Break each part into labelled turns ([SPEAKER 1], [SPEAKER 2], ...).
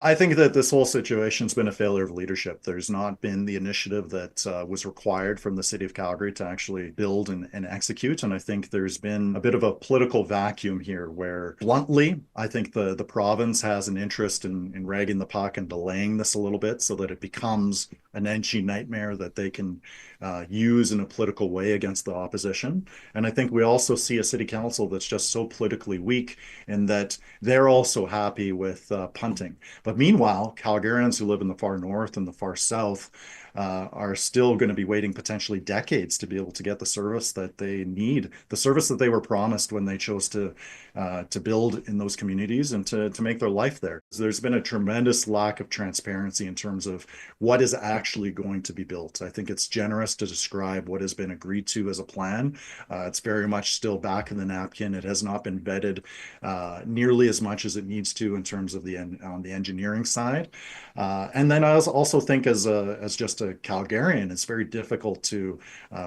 [SPEAKER 1] I think that this whole situation's been a failure of leadership. There's not been the initiative that was required from the city of Calgary to actually build and execute. And I think there's been a bit of a political vacuum here where, bluntly, I think the province has an interest in ragging the puck and delaying this a little bit so that it becomes an NG nightmare that they can use in a political way against the opposition. And I think we also see a city council that's just so politically weak in that they're also happy with punting. But meanwhile, Calgarians who live in the far north and the far south are still going to be waiting potentially decades to be able to get the service that they need, the service that they were promised when they chose to build in those communities and to make their life there. There's been a tremendous lack of transparency in terms of what is actually going to be built. I think it's generous to describe what has been agreed to as a plan. It's very much still back in the napkin. It has not been vetted nearly as much as it needs to in terms of on the engineering side. And then I also think as just a Calgarian, it's very difficult to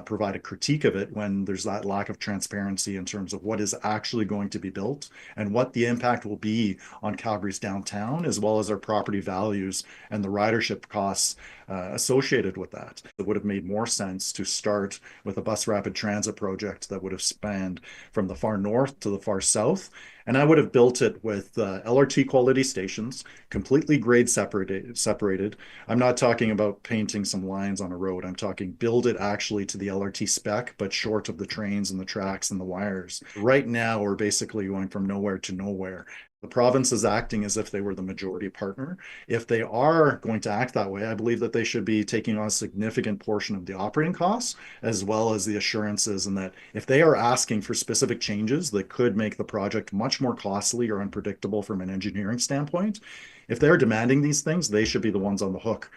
[SPEAKER 1] provide a critique of it when there's that lack of transparency in terms of what is actually going to be built and what the impact will be on Calgary's downtown, as well as our property values and the ridership costs associated with that. It would have made more sense to start with a bus rapid transit project that would have spanned from the far north to the far south. And I would have built it with LRT quality stations, completely grade separated. I'm not talking about painting some lines on a road. I'm talking build it actually to the LRT spec, but short of the trains and the tracks and the wires. Right now, we're basically going from nowhere to nowhere. The province is acting as if they were the majority partner. If they are going to act that way, I believe that they should be taking on a significant portion of the operating costs, as well as the assurances, and that if they are asking for specific changes that could make the project much more costly or unpredictable from an engineering standpoint, if they're demanding these things, they should be the ones on the hook